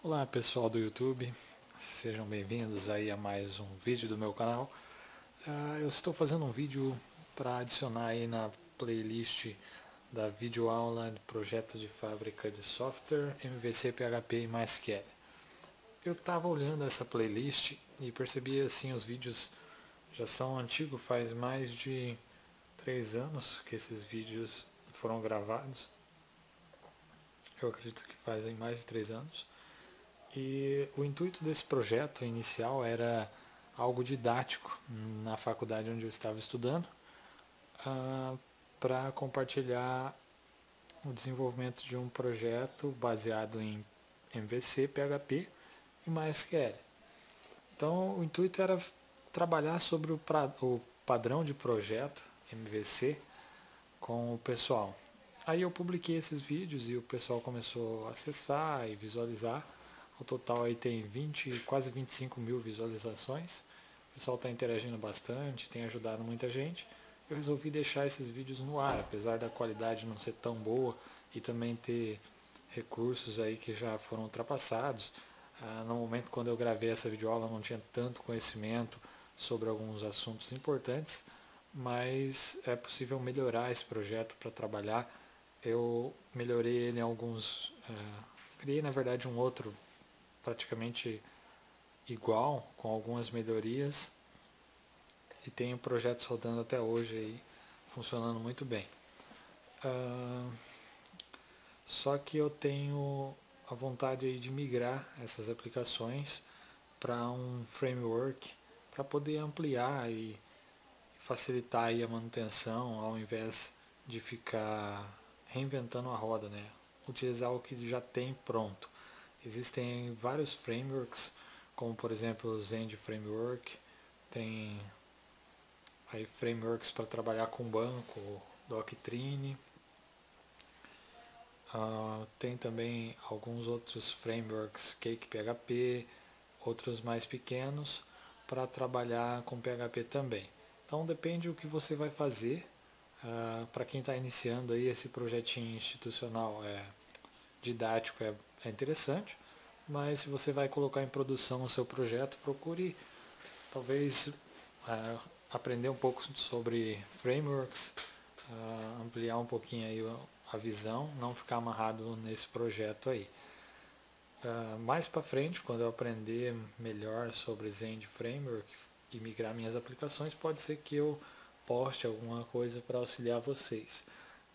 Olá pessoal do YouTube, sejam bem-vindos aí a mais um vídeo do meu canal. Eu estou fazendo um vídeo para adicionar aí na playlist da videoaula de projeto de fábrica de software MVC, PHP e MySQL. Eu estava olhando essa playlist e percebi assim os vídeos já são antigos, faz mais de 3 anos que esses vídeos foram gravados. Eu acredito que fazem mais de 3 anos. E o intuito desse projeto inicial era algo didático na faculdade onde eu estava estudando, para compartilhar o desenvolvimento de um projeto baseado em MVC, PHP e MySQL. Então o intuito era trabalhar sobre o padrão de projeto MVC com o pessoal. Aí eu publiquei esses vídeos e o pessoal começou a acessar e visualizar. O total aí tem quase 25 mil visualizações. O pessoal está interagindo bastante, tem ajudado muita gente. Eu resolvi deixar esses vídeos no ar, apesar da qualidade não ser tão boa e também ter recursos aí que já foram ultrapassados. No momento quando eu gravei essa videoaula eu não tinha tanto conhecimento sobre alguns assuntos importantes, mas é possível melhorar esse projeto para trabalhar. Eu melhorei ele em alguns... criei na verdade um outro praticamente igual, com algumas melhorias, e tenho projetos rodando até hoje aí, funcionando muito bem. Só que eu tenho a vontade aí de migrar essas aplicações para um framework para poder ampliar e facilitar aí a manutenção, ao invés de ficar reinventando a roda, né? Utilizar o que já tem pronto. Existem vários frameworks, como por exemplo o Zend Framework, tem aí frameworks para trabalhar com banco, Doctrine, tem também alguns outros frameworks, Cake PHP, outros mais pequenos, para trabalhar com PHP também. Então depende do que você vai fazer. Para quem está iniciando aí esse projetinho institucional didático é interessante, mas se você vai colocar em produção o seu projeto, procure talvez aprender um pouco sobre frameworks, ampliar um pouquinho aí a visão, não ficar amarrado nesse projeto aí. Mais para frente, quando eu aprender melhor sobre Zend Framework e migrar minhas aplicações, pode ser que eu poste alguma coisa para auxiliar vocês.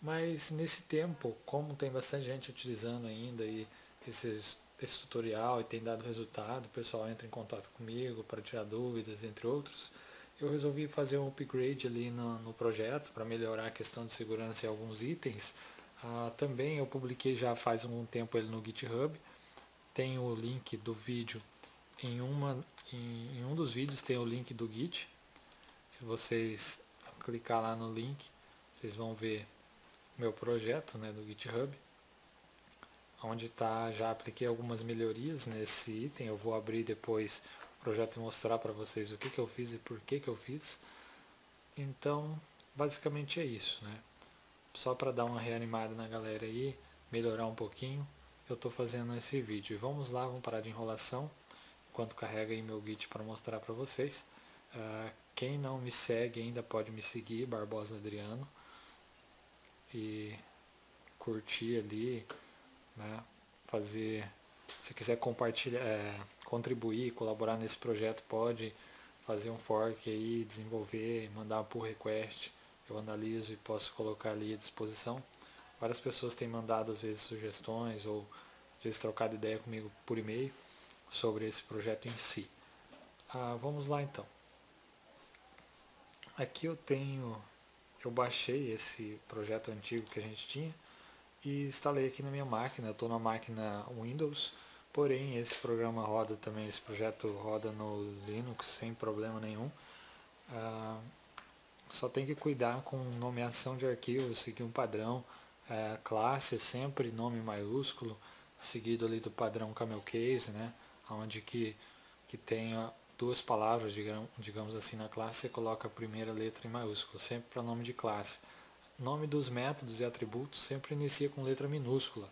Mas nesse tempo, como tem bastante gente utilizando ainda e esse tutorial e tem dado resultado, o pessoal entra em contato comigo para tirar dúvidas, entre outros, eu resolvi fazer um upgrade ali no projeto para melhorar a questão de segurança em alguns itens. Também eu publiquei já faz um tempo ele no GitHub, tem o link do vídeo em um dos vídeos tem o link do Git. Se vocês clicar lá no link, vocês vão ver meu projeto, né, do GitHub, onde já apliquei algumas melhorias nesse item. Eu vou abrir depois o projeto e mostrar para vocês o que eu fiz e por que eu fiz. Então, basicamente é isso, né? Só para dar uma reanimada na galera aí, melhorar um pouquinho, eu estou fazendo esse vídeo. E vamos lá, vamos parar de enrolação, enquanto carrega aí meu Git para mostrar para vocês. Quem não me segue ainda pode me seguir, Barbosa Adriano, e curtir ali, né? Se quiser compartilhar, contribuir, colaborar nesse projeto, pode fazer um fork aí, desenvolver, mandar um pull request, eu analiso e posso colocar ali à disposição. Várias pessoas têm mandado às vezes sugestões ou às vezes trocado ideia comigo por e-mail sobre esse projeto em si. Vamos lá então. Aqui eu baixei esse projeto antigo que a gente tinha e instalei aqui na minha máquina. Eu estou na máquina Windows, porém esse programa roda também, esse projeto roda no Linux sem problema nenhum. Só tem que cuidar com nomeação de arquivos, seguir um padrão. Classe é sempre nome maiúsculo, seguido ali do padrão camel case, né? Onde que tenha duas palavras, digamos assim, na classe, você coloca a primeira letra em maiúsculo, sempre para nome de classe. Nome dos métodos e atributos sempre inicia com letra minúscula.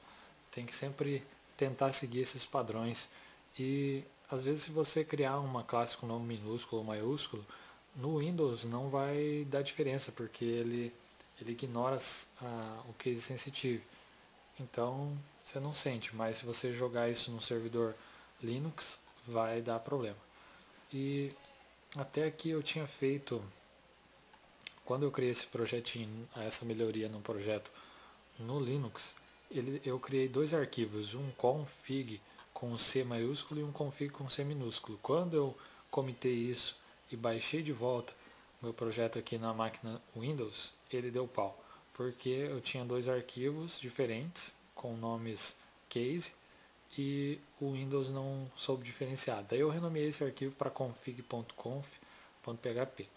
Tem que sempre tentar seguir esses padrões. E às vezes se você criar uma classe com nome minúsculo ou maiúsculo, no Windows não vai dar diferença, porque ele ignora o case sensitive. Então você não sente, mas se você jogar isso no servidor Linux, vai dar problema. E até aqui eu tinha feito, quando eu criei esse projetinho, essa melhoria no projeto no Linux, eu criei dois arquivos, um config com C maiúsculo e um config com C minúsculo. Quando eu comitei isso e baixei de volta meu projeto aqui na máquina Windows, ele deu pau, porque eu tinha dois arquivos diferentes com nomes case e o Windows não soube diferenciar. Daí eu renomeei esse arquivo para config.conf.php.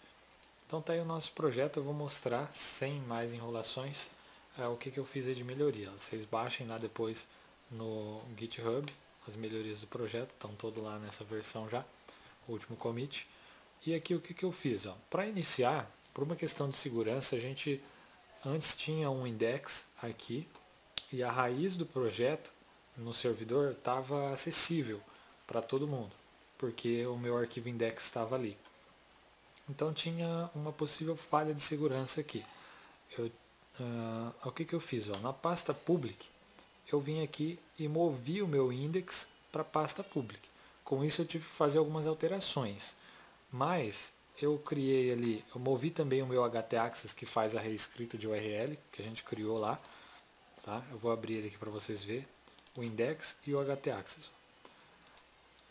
Então tá aí o nosso projeto, eu vou mostrar sem mais enrolações o que eu fiz aí de melhoria. Vocês baixem lá depois no GitHub as melhorias do projeto, estão todo lá nessa versão já, o último commit. E aqui o que eu fiz? Para iniciar, por uma questão de segurança, a gente antes tinha um index aqui e a raiz do projeto no servidor estava acessível para todo mundo, porque o meu arquivo index estava ali. Então tinha uma possível falha de segurança aqui. O que eu fiz? Na pasta public, eu vim aqui e movi o meu index para a pasta public. Com isso eu tive que fazer algumas alterações, mas eu criei ali, eu movi também o meu htaccess que faz a reescrita de URL que a gente criou lá. Tá? Eu vou abrir ele aqui para vocês verem o index e o htaccess.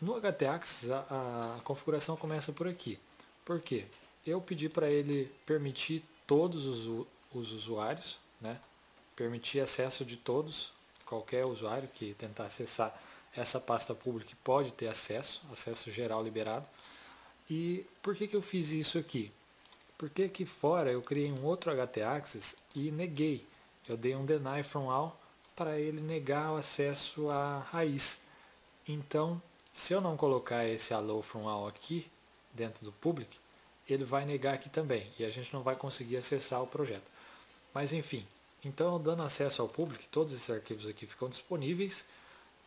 No htaccess a configuração começa por aqui. Por quê? Eu pedi para ele permitir todos os usuários, né? Permitir acesso de todos, qualquer usuário que tentar acessar essa pasta pública pode ter acesso geral liberado. E por que eu fiz isso aqui? Porque aqui fora eu criei um outro htaccess e neguei. Eu dei um deny from all para ele negar o acesso à raiz. Então, se eu não colocar esse allow from all aqui dentro do public, ele vai negar aqui também e a gente não vai conseguir acessar o projeto. Mas enfim, então dando acesso ao public, todos esses arquivos aqui ficam disponíveis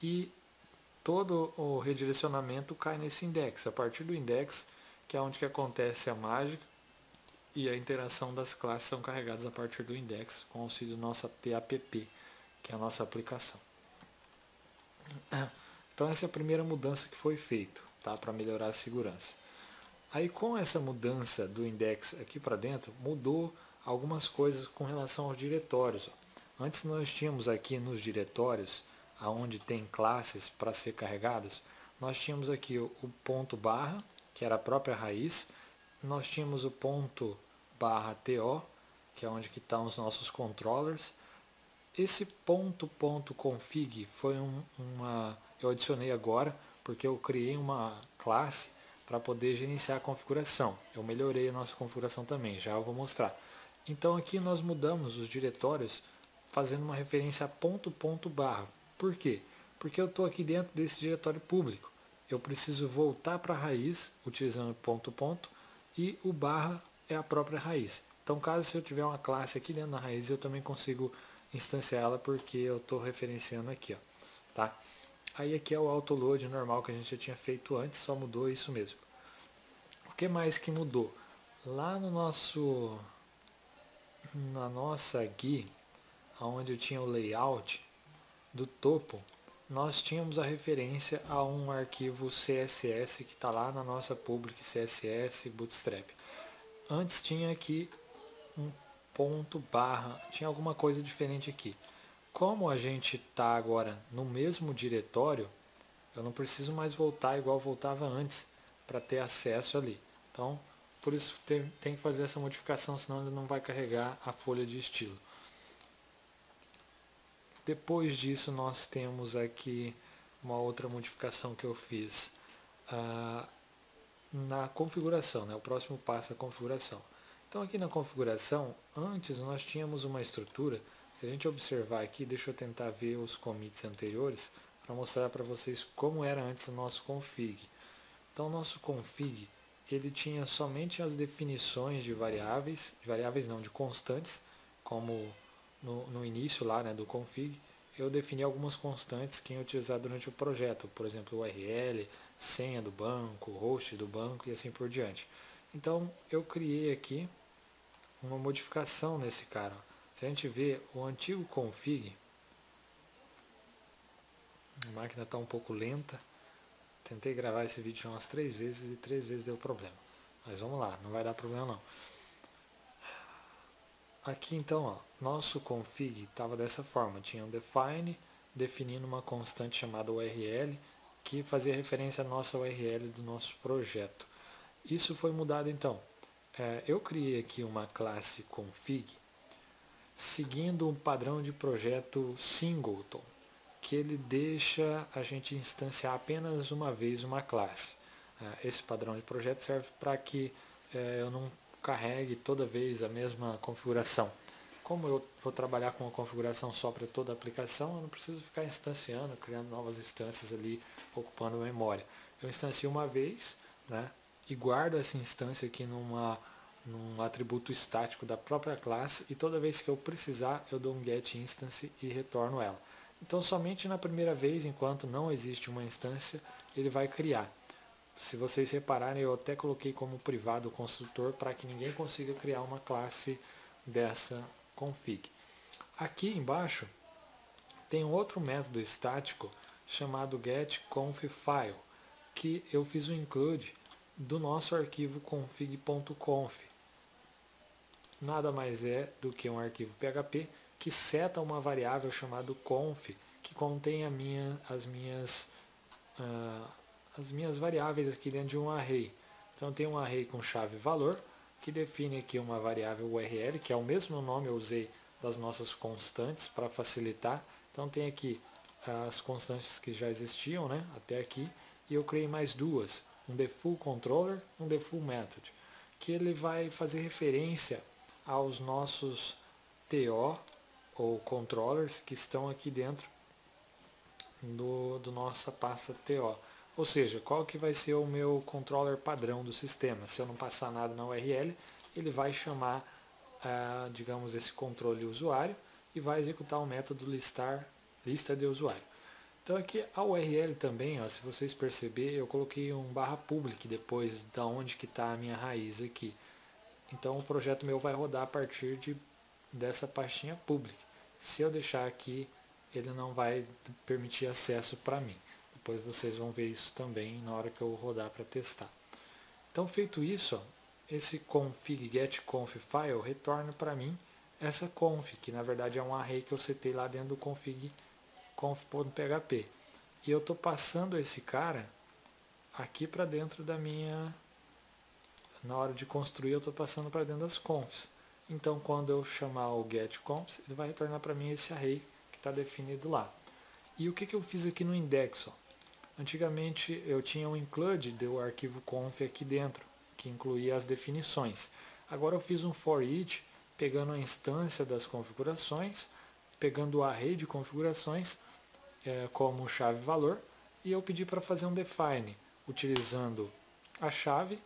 e todo o redirecionamento cai nesse index. A partir do index, que é onde que acontece a mágica, e a interação das classes são carregadas a partir do index com o auxílio do nosso TAPP, que é a nossa aplicação. Então essa é a primeira mudança que foi feita, tá, para melhorar a segurança. Aí com essa mudança do index aqui para dentro, mudou algumas coisas com relação aos diretórios. Antes nós tínhamos aqui nos diretórios, onde tem classes para ser carregadas, nós tínhamos aqui o ponto barra, que era a própria raiz, nós tínhamos o ponto barra TO, que é onde que estão os nossos controllers. Esse ponto config foi eu adicionei agora, porque eu criei uma classe para poder gerenciar a configuração. Eu melhorei a nossa configuração também, já eu vou mostrar. Então aqui nós mudamos os diretórios fazendo uma referência a ponto barra. Por quê? Porque eu estou aqui dentro desse diretório público. Eu preciso voltar para a raiz utilizando ponto e o barra é a própria raiz. Então caso se eu tiver uma classe aqui dentro da raiz, eu também consigo instanciá-la porque eu estou referenciando aqui. Tá? Aí aqui é o autoload normal que a gente já tinha feito antes, só mudou isso mesmo. O que mais que mudou? Lá no na nossa GUI, onde eu tinha o layout do topo, nós tínhamos a referência a um arquivo CSS que está lá na nossa public CSS Bootstrap. Antes tinha aqui um ponto barra, tinha alguma coisa diferente aqui. Como a gente está agora no mesmo diretório, eu não preciso mais voltar igual voltava antes para ter acesso ali. Então, por isso tem que fazer essa modificação, senão ele não vai carregar a folha de estilo. Depois disso, nós temos aqui uma outra modificação que eu fiz na configuração, né? O próximo passo é a configuração. Então aqui na configuração, antes nós tínhamos uma estrutura, se a gente observar aqui, deixa eu tentar ver os commits anteriores, para mostrar para vocês como era antes o nosso config. Então o nosso config, ele tinha somente as definições de variáveis não, de constantes, como no início lá, né, do config, eu defini algumas constantes que ia utilizar durante o projeto, por exemplo, o URL, senha do banco, host do banco e assim por diante. Então eu criei aqui uma modificação nesse cara. Se a gente vê o antigo config, a máquina está um pouco lenta, tentei gravar esse vídeo umas 3 vezes e 3 vezes deu problema. Mas vamos lá, não vai dar problema não. Aqui então, ó, nosso config estava dessa forma, tinha um define, definindo uma constante chamada URL, que fazia referência à nossa URL do nosso projeto. Isso foi mudado então. Eu criei aqui uma classe config, seguindo um padrão de projeto singleton, que ele deixa a gente instanciar apenas uma vez uma classe. Esse padrão de projeto serve para que eu não carregue toda vez a mesma configuração. Como eu vou trabalhar com uma configuração só para toda a aplicação, eu não preciso ficar instanciando, criando novas instâncias ali, ocupando a memória. Eu instancio uma vez, né, e guardo essa instância aqui num atributo estático da própria classe, e toda vez que eu precisar, eu dou um get instance e retorno ela. Então, somente na primeira vez, enquanto não existe uma instância, ele vai criar. Se vocês repararem, eu até coloquei como privado o construtor para que ninguém consiga criar uma classe dessa config. Aqui embaixo tem um outro método estático chamado getConfFile, que eu fiz o include do nosso arquivo config.conf. Nada mais é do que um arquivo PHP que seta uma variável chamada conf, que contém as minhas variáveis aqui dentro de um array. Então tem um array com chave valor, que define aqui uma variável URL, que é o mesmo nome eu usei das nossas constantes para facilitar. Então tem aqui as constantes que já existiam, né, até aqui, e eu criei mais duas, um defaultController e um defaultMethod, que ele vai fazer referência aos nossos TO ou controllers que estão aqui dentro do nossa pasta TO. Ou seja, qual que vai ser o meu controller padrão do sistema? Se eu não passar nada na URL, ele vai chamar, digamos, esse controle usuário e vai executar o método listar lista de usuário. Então aqui a URL também, ó, se vocês perceberem, eu coloquei um /public depois da onde que está a minha raiz aqui. Então o projeto meu vai rodar a partir dessa pastinha public. Se eu deixar aqui, ele não vai permitir acesso para mim. Depois vocês vão ver isso também na hora que eu rodar para testar. Então feito isso, ó, esse config getConfFile retorna para mim essa conf, que na verdade é um array que eu setei lá dentro do config conf.php. E eu estou passando esse cara aqui para dentro da minha... Na hora de construir eu estou passando para dentro das confs. Então quando eu chamar o getConf, ele vai retornar para mim esse array que está definido lá. E o que eu fiz aqui no index? Ó? Antigamente eu tinha um include do arquivo conf aqui dentro, que incluía as definições. Agora eu fiz um for each, pegando a instância das configurações, pegando o array de configurações como chave valor, e eu pedi para fazer um define, utilizando a chave,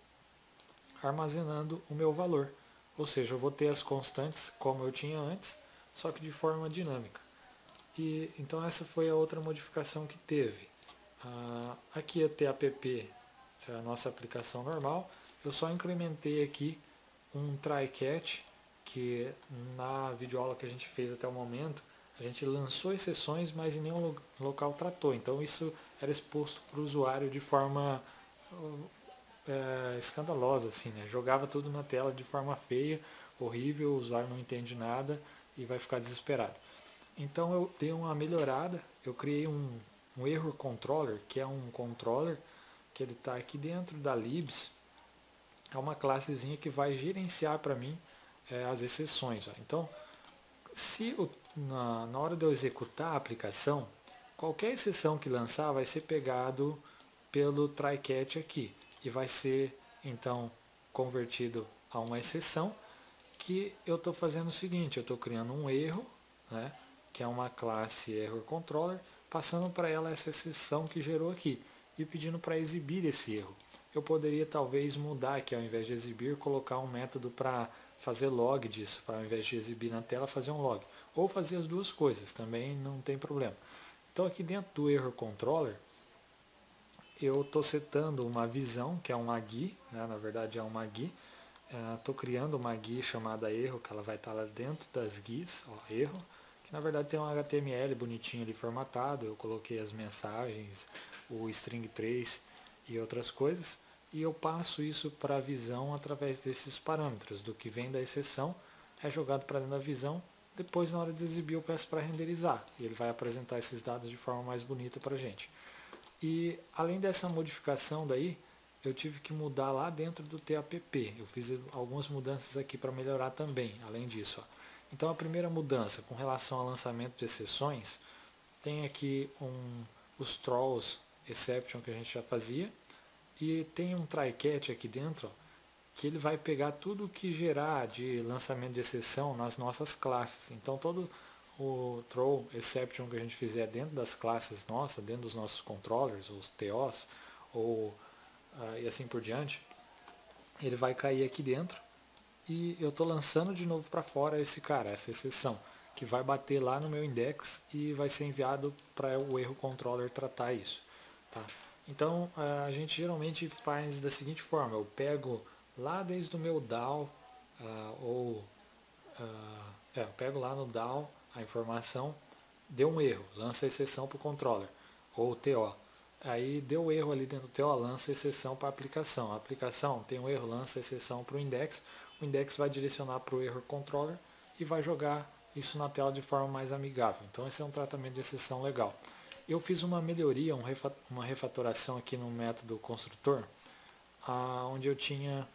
armazenando o meu valor. Ou seja, eu vou ter as constantes como eu tinha antes, só que de forma dinâmica. E então essa foi a outra modificação que teve. Aqui a TAPP é a nossa aplicação normal. Eu só incrementei aqui um try-catch, que na videoaula que a gente fez até o momento, a gente lançou exceções, mas em nenhum local tratou. Então isso era exposto para o usuário de forma escandalosa, assim, né? Jogava tudo na tela de forma feia, horrível, o usuário não entende nada e vai ficar desesperado. Então eu dei uma melhorada, eu criei um error controller, que é um controller que ele está aqui dentro da libs, é uma classezinha que vai gerenciar para mim as exceções. Ó. Então, se na hora de eu executar a aplicação, qualquer exceção que lançar vai ser pegado pelo try-catch aqui e vai ser então convertido a uma exceção, que eu estou fazendo o seguinte, eu estou criando um erro, né, que é uma classe error controller, passando para ela essa exceção que gerou aqui e pedindo para exibir esse erro. Eu poderia talvez mudar aqui, ao invés de exibir, colocar um método para fazer log disso, para ao invés de exibir na tela, fazer um log. ou fazer as duas coisas, também não tem problema. Então aqui dentro do Error Controller, eu estou setando uma visão, que é uma GUI, né? Na verdade é uma GUI. Estou criando uma GUI chamada erro, que ela vai estar lá dentro das GUIs, ó, erro, que na verdade tem um HTML bonitinho ali formatado, eu coloquei as mensagens, o string trace e outras coisas, e eu passo isso para a visão através desses parâmetros, do que vem da exceção, é jogado para dentro da visão, depois na hora de exibir eu peço para renderizar, e ele vai apresentar esses dados de forma mais bonita para a gente. E além dessa modificação daí, eu tive que mudar lá dentro do TAPP. Eu fiz algumas mudanças aqui para melhorar também, além disso. Ó. Então a primeira mudança com relação ao lançamento de exceções, tem aqui os Trolls Exception que a gente já fazia, e tem um try-catch aqui dentro, ó, que ele vai pegar tudo que gerar de lançamento de exceção nas nossas classes. Então todo o throw exception que a gente fizer dentro das classes nossas, dentro dos nossos controllers, os TOs, ou e assim por diante, ele vai cair aqui dentro e eu estou lançando de novo para fora esse cara, essa exceção, que vai bater lá no meu index e vai ser enviado para o erro controller tratar isso. Tá? Então a gente geralmente faz da seguinte forma, eu pego lá desde o meu DAO, eu pego lá no DAO a informação, deu um erro, lança a exceção para o controller, ou TO. Aí deu erro ali dentro do TO, lança a exceção para a aplicação. A aplicação tem um erro, lança a exceção para o index vai direcionar para o error controller e vai jogar isso na tela de forma mais amigável. Então esse é um tratamento de exceção legal. Eu fiz uma melhoria, uma refatoração aqui no método construtor, onde eu tinha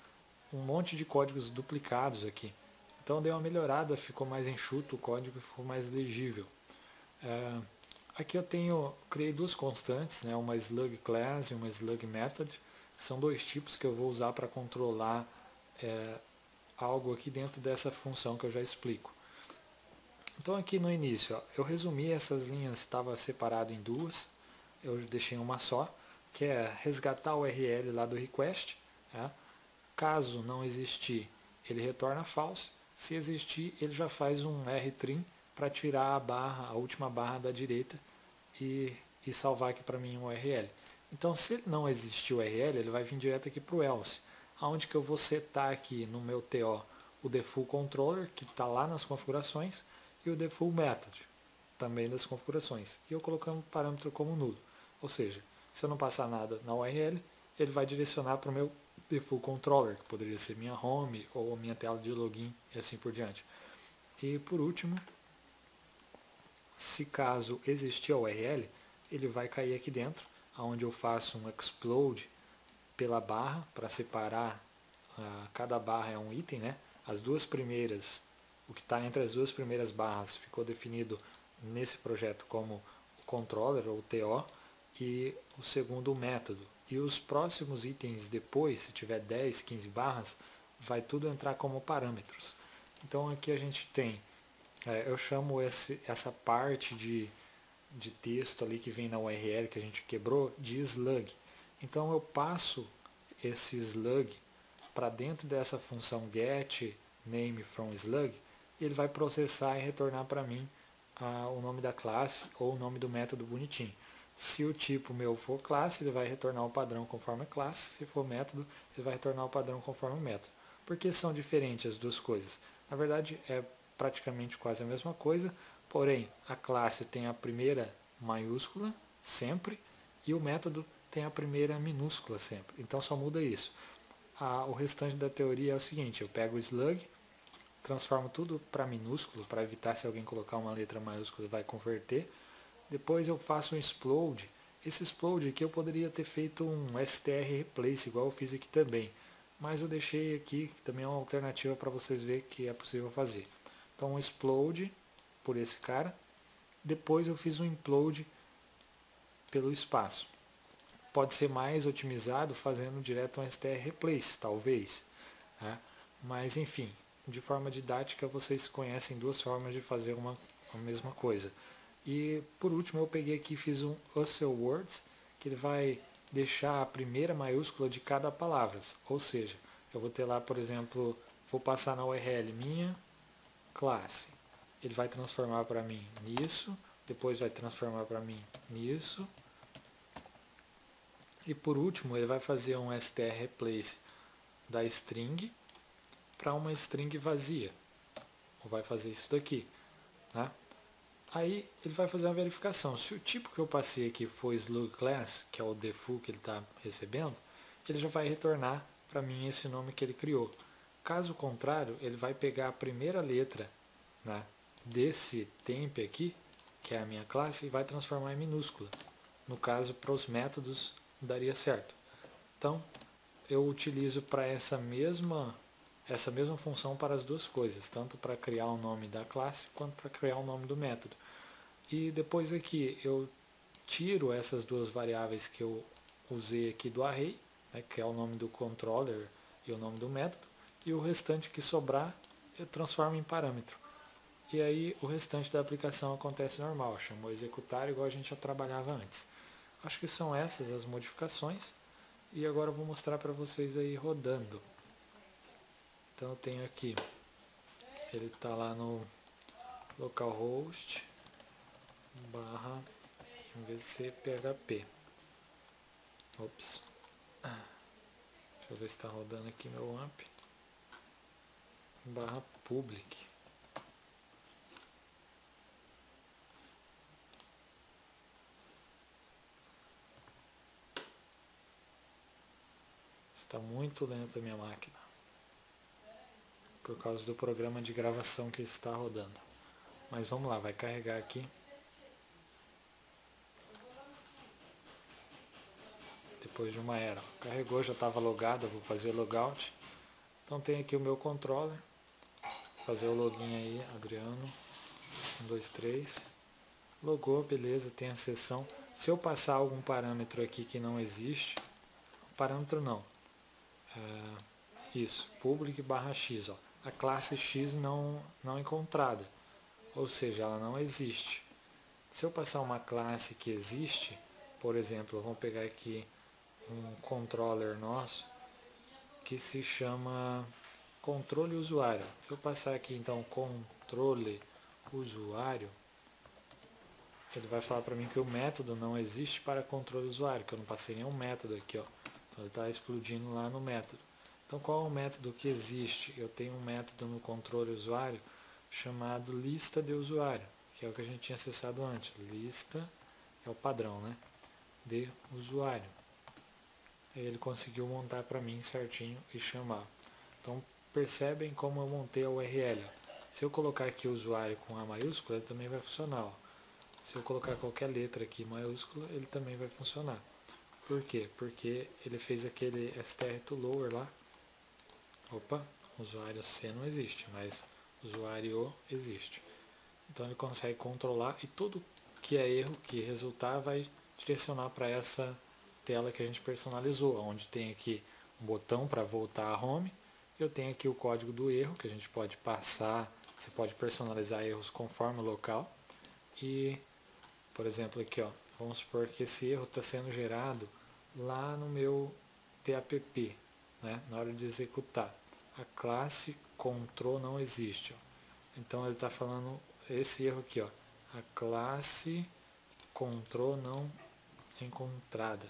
um monte de códigos duplicados aqui. Então dei uma melhorada, ficou mais enxuto o código, ficou mais legível. Aqui eu criei duas constantes, né, uma slug class e uma slug method. São dois tipos que eu vou usar para controlar algo aqui dentro dessa função que eu já explico. Então aqui no início, ó, eu resumi essas linhas, estava separado em duas, eu deixei uma só, que é resgatar o URL lá do request. Tá? Caso não existir, ele retorna false. Se existir, ele já faz um rtrim para tirar a última barra da direita e salvar aqui para mim o URL. Então, se não existir o URL, ele vai vir direto aqui para o else, onde que eu vou setar aqui no meu TO o default controller, que está lá nas configurações, e o default method, também das configurações. E eu colocando o parâmetro como nulo. Ou seja, se eu não passar nada na URL, ele vai direcionar para o meu default controller, que poderia ser minha home ou minha tela de login e assim por diante. E por último, se caso existir a URL, ele vai cair aqui dentro, onde eu faço um explode pela barra, para separar, cada barra é um item, né? As duas primeiras, o que está entre as duas primeiras barras ficou definido nesse projeto como o controller ou TO, e o segundo o método. E os próximos itens depois, se tiver 10, 15 barras, vai tudo entrar como parâmetros. Então aqui a gente tem, eu chamo essa parte de texto ali que vem na URL que a gente quebrou de slug. Então eu passo esse slug para dentro dessa função get name from slug e ele vai processar e retornar para mim o nome da classe ou o nome do método bonitinho. Se o tipo meu for classe, ele vai retornar o padrão conforme a classe. Se for método, ele vai retornar o padrão conforme o método. Por que são diferentes as duas coisas? Na verdade, é praticamente quase a mesma coisa, porém, a classe tem a primeira maiúscula sempre e o método tem a primeira minúscula sempre. Então só muda isso. O restante da teoria é o seguinte, eu pego o slug, transformo tudo para minúsculo, para evitar se alguém colocar uma letra maiúscula vai converter. Depois eu faço um explode. Esse explode aqui eu poderia ter feito um str replace, igual eu fiz aqui também. Mas eu deixei aqui, que também é uma alternativa para vocês verem que é possível fazer. Então um explode por esse cara. Depois eu fiz um implode pelo espaço. Pode ser mais otimizado fazendo direto um str replace, talvez. Né? Mas enfim, de forma didática vocês conhecem duas formas de fazer a mesma coisa. E por último eu peguei aqui e fiz um useful words, que ele vai deixar a primeira maiúscula de cada palavra. Ou seja, eu vou ter lá, por exemplo, vou passar na URL minha classe. ele vai transformar para mim nisso, depois vai transformar para mim nisso, e por último ele vai fazer um str replace da string para uma string vazia, ou vai fazer isso daqui, né? Aí ele vai fazer uma verificação. Se o tipo que eu passei aqui for slug class, que é o default que ele está recebendo, ele já vai retornar para mim esse nome que ele criou. Caso contrário, ele vai pegar a primeira letra, né, desse temp aqui, que é a minha classe, e vai transformar em minúscula. No caso, para os métodos, daria certo. Então, eu utilizo para essa mesma função para as duas coisas, tanto para criar o nome da classe, quanto para criar o nome do método. E depois aqui, eu tiro essas duas variáveis que eu usei aqui do array, né, que é o nome do controller e o nome do método, e o restante que sobrar, eu transformo em parâmetro. E aí o restante da aplicação acontece normal, chamou executar igual a gente já trabalhava antes. Acho que são essas as modificações, e agora eu vou mostrar para vocês aí rodando. Então eu tenho aqui, ele está lá no localhost barra mvc-php. Ops. Deixa eu ver se está rodando aqui meu amp. Barra public. Está muito lento a minha máquina, por causa do programa de gravação que está rodando. Mas vamos lá, vai carregar aqui. Depois de uma era. Carregou, já estava logado, eu vou fazer o logout. Então tem aqui o meu controller. Vou fazer o login aí, Adriano. 1, 2, 3. Logou, beleza, tem a seção. Se eu passar algum parâmetro aqui que não existe, parâmetro não. Isso, public barra x, ó. A classe x não encontrada, ou seja, ela não existe. Se eu passar uma classe que existe, por exemplo, vamos pegar aqui um controller nosso que se chama controle usuário. Se eu passar aqui então controle usuário, ele vai falar para mim que o método não existe para controle usuário, que eu não passei nenhum método aqui, ó. Então ele está explodindo lá no método. Então qual é o método que existe? Eu tenho um método no controle usuário chamado lista de usuário, que é o que a gente tinha acessado antes. Lista é o padrão, né, de usuário. Aí ele conseguiu montar para mim certinho e chamar. Então percebem como eu montei a URL. Se eu colocar aqui usuário com A maiúscula, ele também vai funcionar, ó. Se eu colocar qualquer letra aqui maiúscula, ele também vai funcionar. Por quê? Porque ele fez aquele str to lower lá. Opa, usuário C não existe, mas usuário existe. Então ele consegue controlar e tudo que é erro que resultar vai direcionar para essa tela que a gente personalizou, onde tem aqui um botão para voltar a home. Eu tenho aqui o código do erro que a gente pode passar, você pode personalizar erros conforme o local. E, por exemplo, aqui, ó, vamos supor que esse erro está sendo gerado lá no meu TAPP, né, na hora de executar. A classe control não existe, ó. Então ele está falando esse erro aqui, ó, a classe control não encontrada,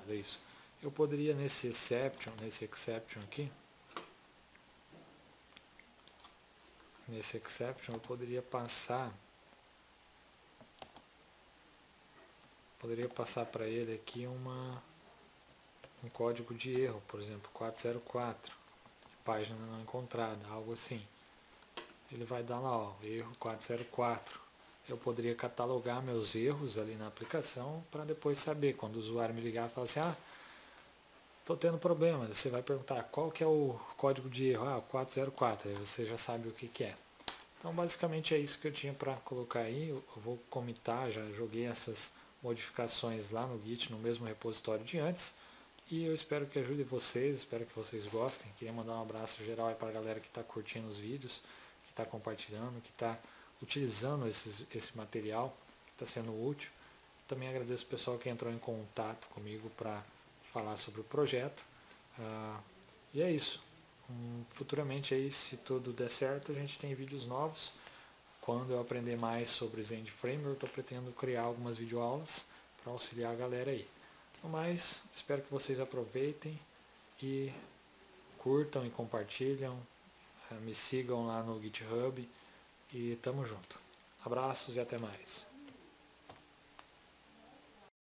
é isso. Eu poderia nesse exception aqui, eu poderia passar para ele aqui um código de erro, por exemplo, 404, página não encontrada, algo assim. Ele vai dar lá, ó, erro 404. Eu poderia catalogar meus erros ali na aplicação para depois saber, quando o usuário me ligar e falar assim, estou tendo problema, você vai perguntar qual que é o código de erro, 404, aí você já sabe o que é. Então basicamente é isso que eu tinha para colocar aí, eu vou commitar, já joguei essas modificações lá no Git, no mesmo repositório de antes, e eu espero que ajude vocês, espero que vocês gostem. Queria mandar um abraço geral para a galera que está curtindo os vídeos, que está compartilhando, que está utilizando esse material, que está sendo útil. Também agradeço o pessoal que entrou em contato comigo para falar sobre o projeto. E é isso. Futuramente aí, se tudo der certo, a gente tem vídeos novos quando eu aprender mais sobre Zend Framework, eu pretendo criar algumas videoaulas para auxiliar a galera aí. No mais, espero que vocês aproveitem e curtam e compartilham, me sigam lá no GitHub e tamo junto. Abraços e até mais.